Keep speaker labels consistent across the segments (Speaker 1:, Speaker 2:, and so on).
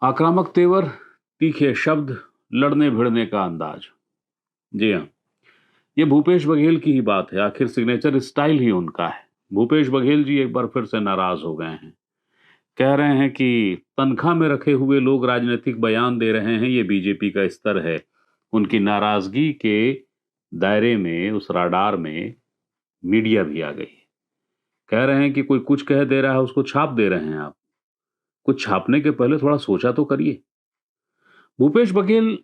Speaker 1: आक्रामक तेवर, तीखे शब्द, लड़ने भिड़ने का अंदाज। जी हाँ, ये भूपेश बघेल की ही बात है। आखिर सिग्नेचर स्टाइल ही उनका है। भूपेश बघेल जी एक बार फिर से नाराज हो गए हैं। कह रहे हैं कि तनख्वाह में रखे हुए लोग राजनीतिक बयान दे रहे हैं, ये बीजेपी का स्तर है। उनकी नाराजगी के दायरे में, उस राडार में मीडिया भी आ गई। कह रहे हैं कि कोई कुछ कह दे रहा है, उसको छाप दे रहे हैं आप। कुछ छापने के पहले थोड़ा सोचा तो करिए। भूपेश बघेल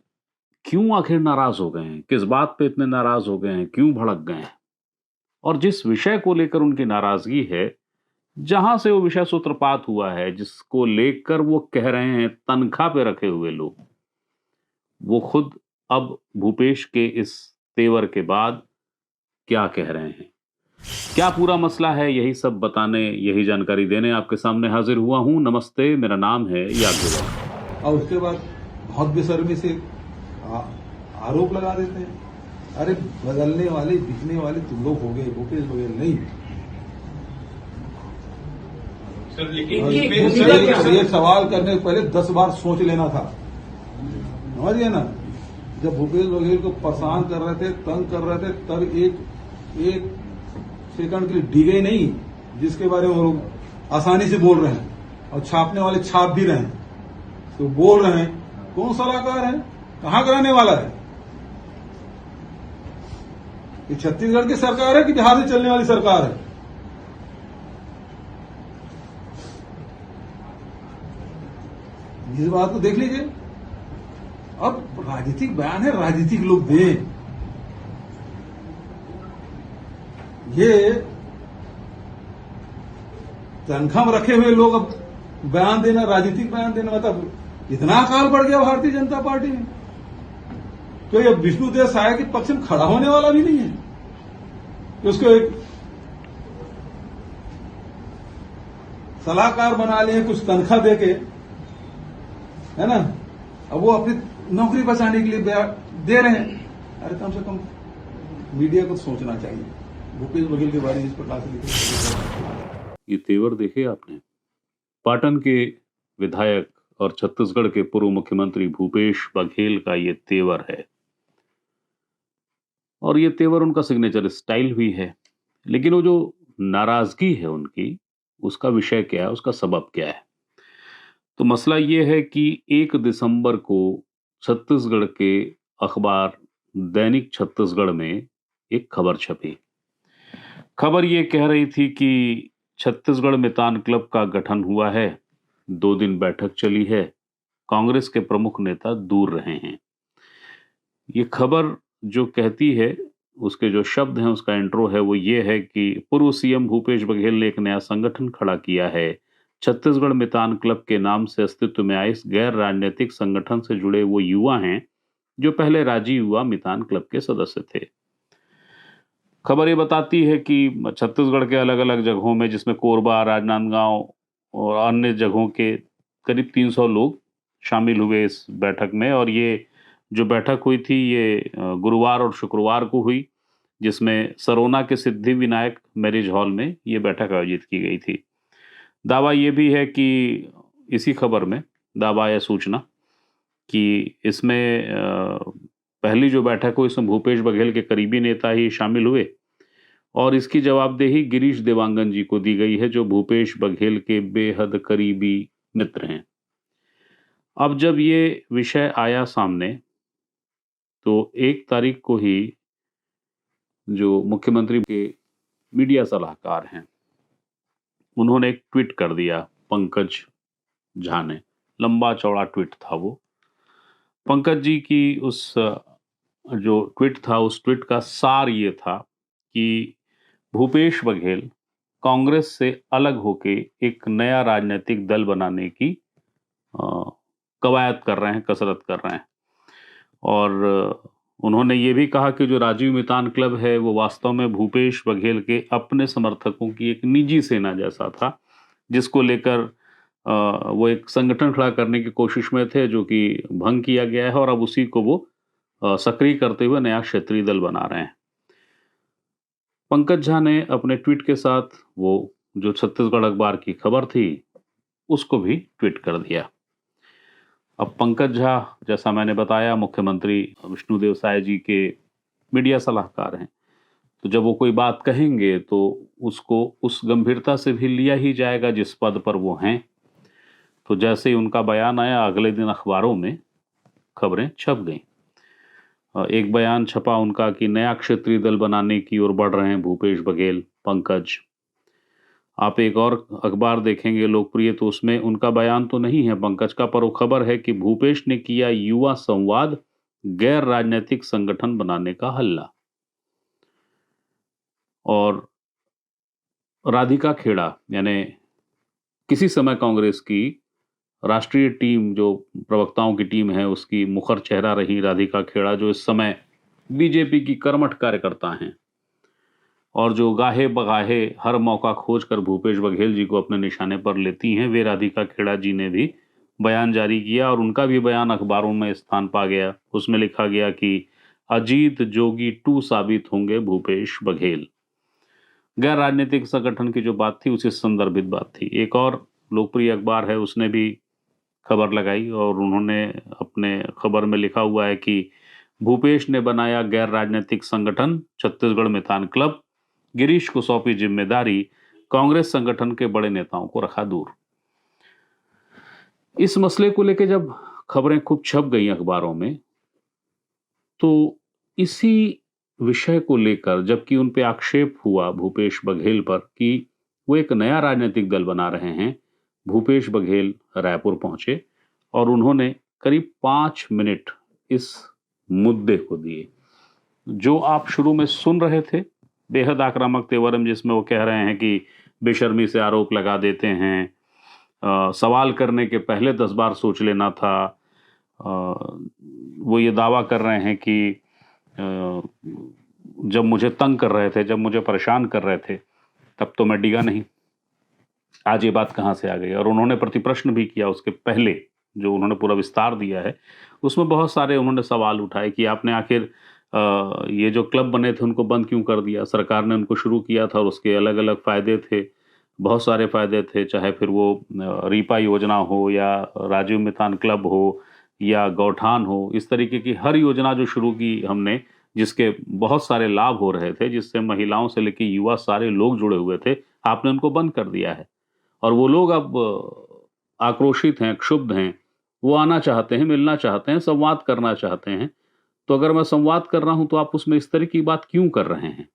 Speaker 1: क्यों आखिर नाराज हो गए हैं? किस बात पे इतने नाराज हो गए हैं? क्यों भड़क गए हैं? और जिस विषय को लेकर उनकी नाराजगी है, जहां से वो विषय सूत्रपात हुआ है, जिसको लेकर वो कह रहे हैं तनख्वाह पे रखे हुए लोग, वो खुद अब भूपेश के इस तेवर के बाद क्या कह रहे हैं? क्या पूरा मसला है? यही सब बताने, यही जानकारी देने आपके सामने हाजिर हुआ हूं। नमस्ते, मेरा नाम है यादव।
Speaker 2: और उसके बाद बहुत बेशर्मी से आ- आरोप लगा देते हैं। अरे बदलने वाले, बिकने वाले तुम लोग हो गए, भूपेश बघेल नहीं।
Speaker 3: सर लेकिन
Speaker 2: ये सवाल करने से पहले 10 बार सोच लेना था, समझिए ना। जब भूपेश बघेल को परेशान कर रहे थे, तंग कर रहे थे, तब एक सेकंड के लिए डिगे नहीं, जिसके बारे में वो लोग आसानी से बोल रहे हैं और छापने वाले छाप भी रहे हैं, तो बोल रहे हैं। कौन सलाहकार है? कहां कराने वाला है? ये छत्तीसगढ़ की सरकार है कि बिहार से चलने वाली सरकार है? इस बात को देख लीजिए। अब राजनीतिक बयान है, राजनीतिक लोग दें। ये तनख्वाह में रखे हुए लोग अब बयान देना, राजनीतिक बयान देना, मतलब इतना अकाल बढ़ गया भारतीय जनता पार्टी में। तो ये विष्णुदेव साय के पक्ष में खड़ा होने वाला भी नहीं है कि उसको एक सलाहकार बना लिए कुछ तनख्वाह देके, है ना। अब वो अपनी नौकरी बचाने के लिए दे रहे हैं। अरे कम से कम मीडिया को सोचना चाहिए। भूपेश बघेल के बारे में इस प्रकार से लिखे।
Speaker 1: ये तेवर देखे आपने? पाटन के विधायक और छत्तीसगढ़ के पूर्व मुख्यमंत्री भूपेश बघेल का ये तेवर है, और ये तेवर उनका सिग्नेचर स्टाइल भी है। लेकिन वो जो नाराजगी है उनकी, उसका विषय क्या है, उसका सबब क्या है? तो मसला ये है कि 1 दिसंबर को छत्तीसगढ़ के अखबार दैनिक छत्तीसगढ़ में एक खबर छपी। खबर ये कह रही थी कि छत्तीसगढ़ मितान क्लब का गठन हुआ है, 2 दिन बैठक चली है, कांग्रेस के प्रमुख नेता दूर रहे हैं। ये खबर जो कहती है, उसके जो शब्द हैं, उसका इंट्रो है, वो ये है कि पूर्व सीएम भूपेश बघेल ने एक नया संगठन खड़ा किया है। छत्तीसगढ़ मितान क्लब के नाम से अस्तित्व में आए इस गैर राजनीतिक संगठन से जुड़े वो युवा हैं जो पहले राजी युवा मितान क्लब के सदस्य थे। खबर ये बताती है कि छत्तीसगढ़ के अलग अलग जगहों में, जिसमें कोरबा, राजनांदगांव और अन्य जगहों के करीब 300 लोग शामिल हुए इस बैठक में। और ये जो बैठक हुई थी, ये गुरुवार और शुक्रवार को हुई, जिसमें सरोना के सिद्धि विनायक मैरिज हॉल में ये बैठक आयोजित की गई थी। दावा ये भी है कि इसी खबर में दावा या सूचना कि इसमें पहली जो बैठक हुई, इसमें भूपेश बघेल के करीबी नेता ही शामिल हुए, और इसकी जवाबदेही गिरीश देवांगन जी को दी गई है, जो भूपेश बघेल के बेहद करीबी मित्र हैं। अब जब ये विषय आया सामने, तो 1 तारीख को ही जो मुख्यमंत्री के मीडिया सलाहकार हैं, उन्होंने एक ट्वीट कर दिया। पंकज झा ने, लंबा चौड़ा ट्वीट था वो। पंकज जी की उस जो ट्वीट था, उस ट्वीट का सार ये था कि भूपेश बघेल कांग्रेस से अलग होके एक नया राजनीतिक दल बनाने की कवायद कर रहे हैं, कसरत कर रहे हैं। और उन्होंने ये भी कहा कि जो राजीव मितान क्लब है, वो वास्तव में भूपेश बघेल के अपने समर्थकों की एक निजी सेना जैसा था, जिसको लेकर वो एक संगठन खड़ा करने की कोशिश में थे, जो कि भंग किया गया है, और अब उसी को वो सक्रिय करते हुए नया क्षेत्रीय दल बना रहे हैं। पंकज झा ने अपने ट्वीट के साथ वो जो छत्तीसगढ़ अखबार की खबर थी, उसको भी ट्वीट कर दिया। अब पंकज झा, जैसा मैंने बताया, मुख्यमंत्री विष्णुदेव साय जी के मीडिया सलाहकार हैं, तो जब वो कोई बात कहेंगे तो उसको उस गंभीरता से भी लिया ही जाएगा जिस पद पर वो हैं। तो जैसे ही उनका बयान आया, अगले दिन अखबारों में खबरें छप गईं। एक बयान छपा उनका कि नया क्षेत्रीय दल बनाने की ओर बढ़ रहे हैं भूपेश बघेल, पंकज। आप एक और अखबार देखेंगे लोकप्रिय, तो उसमें उनका बयान तो नहीं है पंकज का, पर वो खबर है कि भूपेश ने किया युवा संवाद, गैर राजनीतिक संगठन बनाने का हल्ला। और राधिका खेड़ा, यानी किसी समय कांग्रेस की राष्ट्रीय टीम, जो प्रवक्ताओं की टीम है, उसकी मुखर चेहरा रही राधिका खेड़ा, जो इस समय बीजेपी की कर्मठ कार्यकर्ता हैं और जो गाहे बगाहे हर मौका खोजकर भूपेश बघेल जी को अपने निशाने पर लेती हैं, वे राधिका खेड़ा जी ने भी बयान जारी किया और उनका भी बयान अखबारों में स्थान पा गया। उसमें लिखा गया कि अजीत जोगी 2 साबित होंगे भूपेश बघेल। गैर राजनीतिक संगठन की जो बात थी, उसे संदर्भित बात थी। एक और लोकप्रिय अखबार है, उसने भी खबर लगाई और उन्होंने अपने खबर में लिखा हुआ है कि भूपेश ने बनाया गैर राजनीतिक संगठन, छत्तीसगढ़ मितान क्लब, गिरीश को सौंपी जिम्मेदारी, कांग्रेस संगठन के बड़े नेताओं को रखा दूर। इस मसले को लेकर जब खबरें खूब छप गई अखबारों में, तो इसी विषय को लेकर, जबकि उन पे आक्षेप हुआ भूपेश बघेल पर कि वो एक नया राजनीतिक दल बना रहे हैं, भूपेश बघेल रायपुर पहुंचे और उन्होंने करीब 5 मिनट इस मुद्दे को दिए। जो आप शुरू में सुन रहे थे, बेहद आक्रामक तेवर में, जिसमें वो कह रहे हैं कि बेशर्मी से आरोप लगा देते हैं, सवाल करने के पहले 10 बार सोच लेना था। वो ये दावा कर रहे हैं कि जब मुझे तंग कर रहे थे, जब मुझे परेशान कर रहे थे, तब तो मैं डिगा नहीं। आज ये बात कहाँ से आ गई? और उन्होंने प्रतिप्रश्न भी किया उसके पहले, जो उन्होंने पूरा विस्तार दिया है उसमें बहुत सारे उन्होंने सवाल उठाए कि आपने आखिर ये जो क्लब बने थे उनको बंद क्यों कर दिया? सरकार ने उनको शुरू किया था और उसके अलग अलग फायदे थे, बहुत सारे फायदे थे, चाहे फिर वो रीपा योजना हो या राजीव मितान क्लब हो या गौठान हो। इस तरीके की हर योजना जो शुरू की हमने, जिसके बहुत सारे लाभ हो रहे थे, जिससे महिलाओं से लेकर युवा सारे लोग जुड़े हुए थे, आपने उनको बंद कर दिया है। और वो लोग अब आक्रोशित हैं, क्षुब्ध हैं, वो आना चाहते हैं, मिलना चाहते हैं, संवाद करना चाहते हैं। तो अगर मैं संवाद कर रहा हूं तो आप उसमें इस तरह की बात क्यों कर रहे हैं?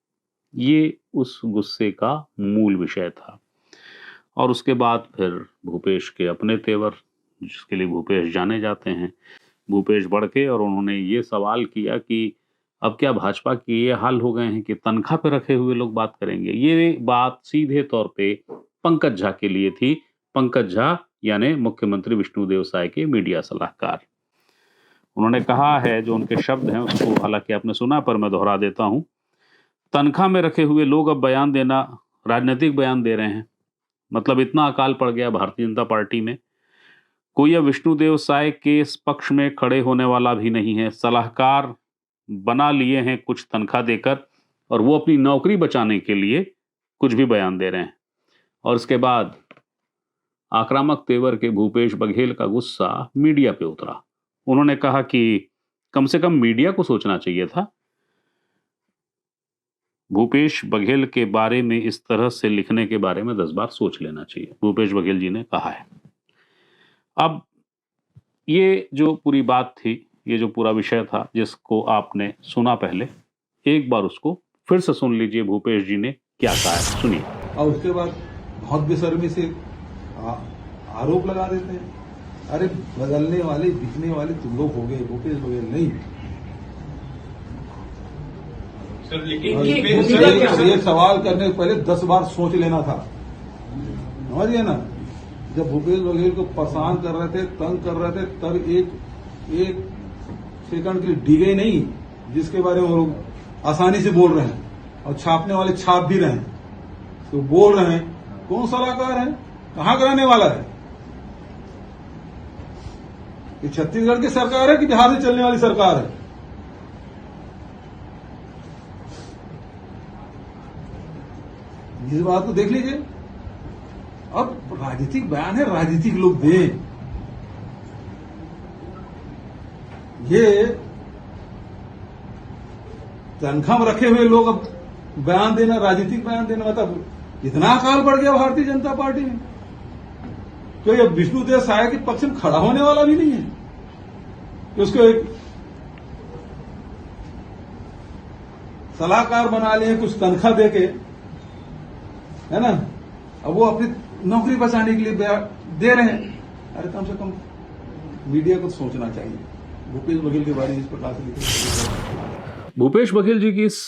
Speaker 1: ये उस गुस्से का मूल विषय था। और उसके बाद फिर भूपेश के अपने तेवर, जिसके लिए भूपेश जाने जाते हैं, भूपेश बढ़के और उन्होंने ये सवाल किया कि अब क्या भाजपा के ये हाल हो गए हैं कि तनख्वाह पे रखे हुए लोग बात करेंगे? ये बात सीधे तौर पे पंकज झा के लिए थी। पंकज झा यानी मुख्यमंत्री विष्णुदेव साय के मीडिया सलाहकार। उन्होंने कहा है, जो उनके शब्द हैं उसको हालांकि आपने सुना, पर मैं दोहरा देता हूं। तनख्वाह में रखे हुए लोग अब बयान देना, राजनीतिक बयान दे रहे हैं। मतलब इतना अकाल पड़ गया भारतीय जनता पार्टी में, कोई अब विष्णुदेव साय के इस पक्ष में खड़े होने वाला भी नहीं है। सलाहकार बना लिए हैं कुछ तनख्वाह देकर, और वो अपनी नौकरी बचाने के लिए कुछ भी बयान दे रहे हैं। और इसके बाद आक्रामक तेवर के भूपेश बघेल का गुस्सा मीडिया पे उतरा। उन्होंने कहा कि कम से कम मीडिया को सोचना चाहिए था, भूपेश बघेल के बारे में इस तरह से लिखने के बारे में 10 बार सोच लेना चाहिए, भूपेश बघेल जी ने कहा है। अब ये जो पूरी बात थी, ये जो पूरा विषय था, जिसको आपने सुना पहले, एक बार उसको फिर से सुन लीजिए भूपेश जी ने क्या कहा है, सुनिए।
Speaker 2: और उसके बाद बहुत बेशर्मी से आरोप लगा देते हैं, अरे बदलने वाले बिकने वाले तुम लोग हो गए, भूपेश बघेल नहीं।
Speaker 3: सर लेकिन
Speaker 2: और ये सवाल करने से पहले 10 बार सोच लेना था, समझिए ना। जब भूपेश बघेल को परेशान कर रहे थे, तंग कर रहे थे, तब एक सेकंड के लिए डिगे नहीं, जिसके बारे में वो लोग आसानी से बोल रहे हैं और छापने वाले छाप भी रहे हैं, तो बोल रहे हैं कौन सलाहकार है, कहां कराने वाला है? ये छत्तीसगढ़ की सरकार है कि बिहार से चलने वाली सरकार है? इस बात को देख लीजिए। अब राजनीतिक बयान है, राजनीतिक लोग दें, ये तनख्वाह में रखे हुए लोग अब बयान देना, राजनीतिक बयान देना, मतलब इतना अकाल बढ़ गया भारतीय जनता पार्टी में। तो ये विष्णुदेव साय के पक्ष में खड़ा होने वाला भी नहीं है कि उसको एक सलाहकार बना लिए, कुछ तनख्वाह देके, है ना। अब वो अपनी नौकरी बचाने के लिए दे रहे हैं। अरे कम से कम मीडिया को सोचना चाहिए। भूपेश बघेल के बारे में इस प्रकार से लिखे।
Speaker 1: भूपेश बघेल जी की इस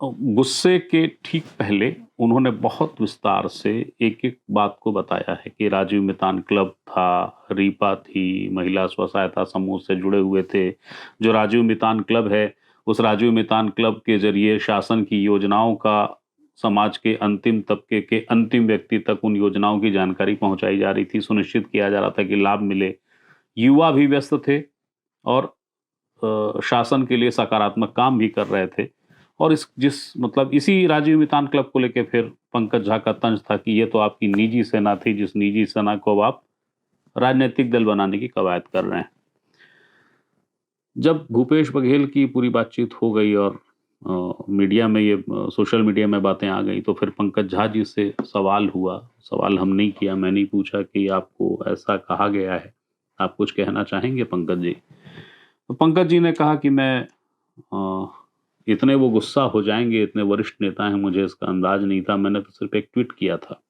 Speaker 1: गुस्से के ठीक पहले उन्होंने बहुत विस्तार से एक एक बात को बताया है कि राजीव मितान क्लब था, रीपा थी, महिला स्व सहायता समूह से जुड़े हुए थे। जो राजीव मितान क्लब है, उस राजीव मितान क्लब के जरिए शासन की योजनाओं का समाज के अंतिम तबके के अंतिम व्यक्ति तक उन योजनाओं की जानकारी पहुंचाई जा रही थी, सुनिश्चित किया जा रहा था कि लाभ मिले। युवा भी व्यस्त थे और शासन के लिए सकारात्मक काम भी कर रहे थे। और इसी राजीव मितान क्लब को लेकर फिर पंकज झा का तंज था कि ये तो आपकी निजी सेना थी, जिस निजी सेना को अब आप राजनीतिक दल बनाने की कवायद कर रहे हैं। जब भूपेश बघेल की पूरी बातचीत हो गई और मीडिया में ये सोशल मीडिया में बातें आ गई, तो फिर पंकज झा जी से सवाल हुआ। सवाल हम नहीं किया, मैंने पूछा कि आपको ऐसा कहा गया है, आप कुछ कहना चाहेंगे पंकज जी? तो पंकज जी ने कहा कि मैं इतने वो गुस्सा हो जाएंगे, इतने वरिष्ठ नेता हैं, मुझे इसका अंदाज नहीं था, मैंने तो सिर्फ एक ट्वीट किया था।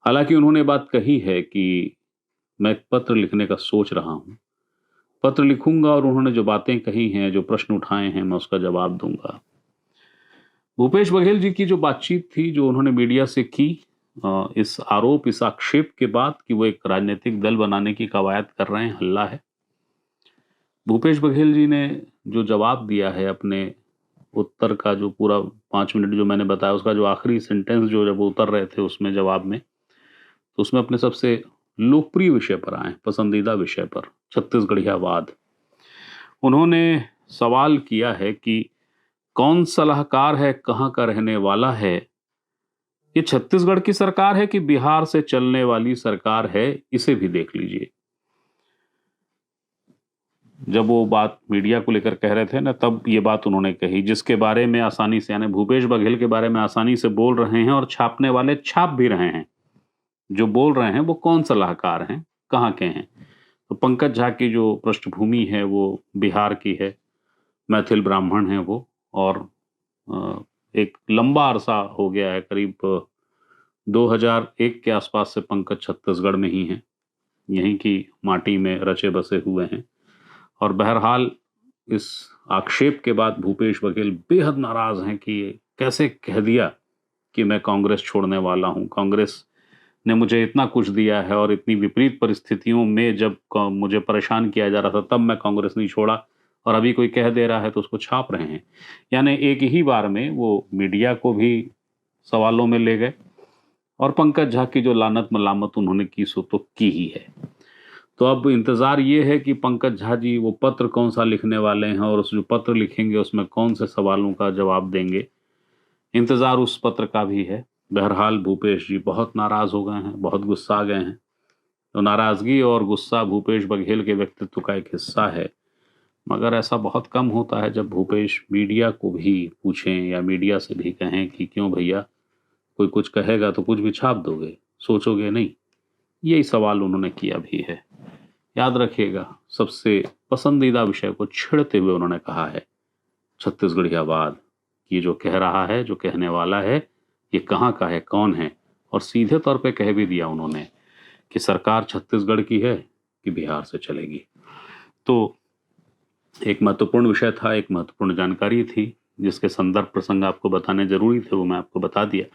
Speaker 1: हालांकि उन्होंने बात कही है कि मैं एक पत्र लिखने का सोच रहा हूं, पत्र लिखूंगा और उन्होंने जो बातें कही हैं, जो प्रश्न उठाए हैं, मैं उसका जवाब दूंगा। भूपेश बघेल जी की जो बातचीत थी, जो उन्होंने मीडिया से की, इस आरोप, इस आक्षेप के बाद कि वो एक राजनीतिक दल बनाने की कवायद कर रहे हैं, हल्ला है। भूपेश बघेल जी ने जो जवाब दिया है अपने उत्तर का, जो पूरा 5 मिनट जो मैंने बताया, उसका जो आखिरी सेंटेंस जो जब उतर रहे थे उसमें जवाब में, तो उसमें अपने सबसे लोकप्रिय विषय पर आए, पसंदीदा विषय पर, छत्तीसगढ़ियावाद। उन्होंने सवाल किया है कि कौन सलाहकार है, कहाँ का रहने वाला है, ये छत्तीसगढ़ की सरकार है कि बिहार से चलने वाली सरकार है, इसे भी देख लीजिए। जब वो बात मीडिया को लेकर कह रहे थे ना, तब ये बात उन्होंने कही, जिसके बारे में आसानी से, यानी भूपेश बघेल के बारे में आसानी से बोल रहे हैं और छापने वाले छाप भी रहे हैं। जो बोल रहे हैं वो कौन सलाहकार हैं, कहाँ के हैं। तो पंकज झा की जो पृष्ठभूमि है वो बिहार की है, मैथिल ब्राह्मण हैं वो, और एक लंबा अरसा हो गया है, करीब 2001 के आसपास से पंकज छत्तीसगढ़ में ही हैं, यहीं की माटी में रचे बसे हुए हैं। और बहरहाल इस आक्षेप के बाद भूपेश बघेल बेहद नाराज हैं कि कैसे कह दिया कि मैं कांग्रेस छोड़ने वाला हूं, कांग्रेस ने मुझे इतना कुछ दिया है और इतनी विपरीत परिस्थितियों में जब मुझे परेशान किया जा रहा था तब मैं कांग्रेस नहीं छोड़ा, और अभी कोई कह दे रहा है तो उसको छाप रहे हैं। यानी एक ही बार में वो मीडिया को भी सवालों में ले गए और पंकज झा की जो लानत मलामत उन्होंने की सो तो की ही है। तो अब इंतज़ार ये है कि पंकज झा जी वो पत्र कौन सा लिखने वाले हैं और उस जो पत्र लिखेंगे उसमें कौन से सवालों का जवाब देंगे, इंतज़ार उस पत्र का भी है। बहरहाल भूपेश जी बहुत नाराज़ हो गए हैं, बहुत गुस्सा गए हैं। तो नाराज़गी और गुस्सा भूपेश बघेल के व्यक्तित्व का एक हिस्सा है, मगर ऐसा बहुत कम होता है जब भूपेश मीडिया को भी पूछें या मीडिया से भी कहें कि क्यों भैया, कोई कुछ कहेगा तो कुछ भी छाप दोगे, सोचोगे नहीं। यही सवाल उन्होंने किया भी है। याद रखिएगा, सबसे पसंदीदा विषय को छेड़ते हुए उन्होंने कहा है छत्तीसगढ़ियावाद, ये जो कह रहा है, जो कहने वाला है, ये कहाँ का है, कौन है, और सीधे तौर पे कह भी दिया उन्होंने कि सरकार छत्तीसगढ़ की है कि बिहार से चलेगी। तो एक महत्वपूर्ण विषय था, एक महत्वपूर्ण जानकारी थी, जिसके संदर्भ प्रसंग आपको बताने जरूरी थे, वो मैं आपको बता दिया।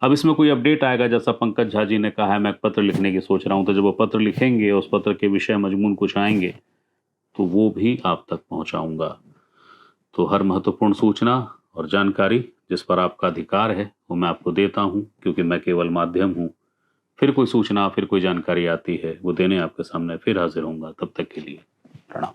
Speaker 1: अब इसमें कोई अपडेट आएगा, जैसा पंकज झा जी ने कहा है मैं एक पत्र लिखने की सोच रहा हूं, तो जब वो पत्र लिखेंगे, उस पत्र के विषय मजमून कुछ आएंगे तो वो भी आप तक पहुंचाऊंगा। तो हर महत्वपूर्ण सूचना और जानकारी जिस पर आपका अधिकार है वो मैं आपको देता हूं, क्योंकि मैं केवल माध्यम हूं। फिर कोई सूचना, फिर कोई जानकारी आती है, वो देने आपके सामने फिर हाजिर होऊंगा। तब तक के लिए प्रणाम।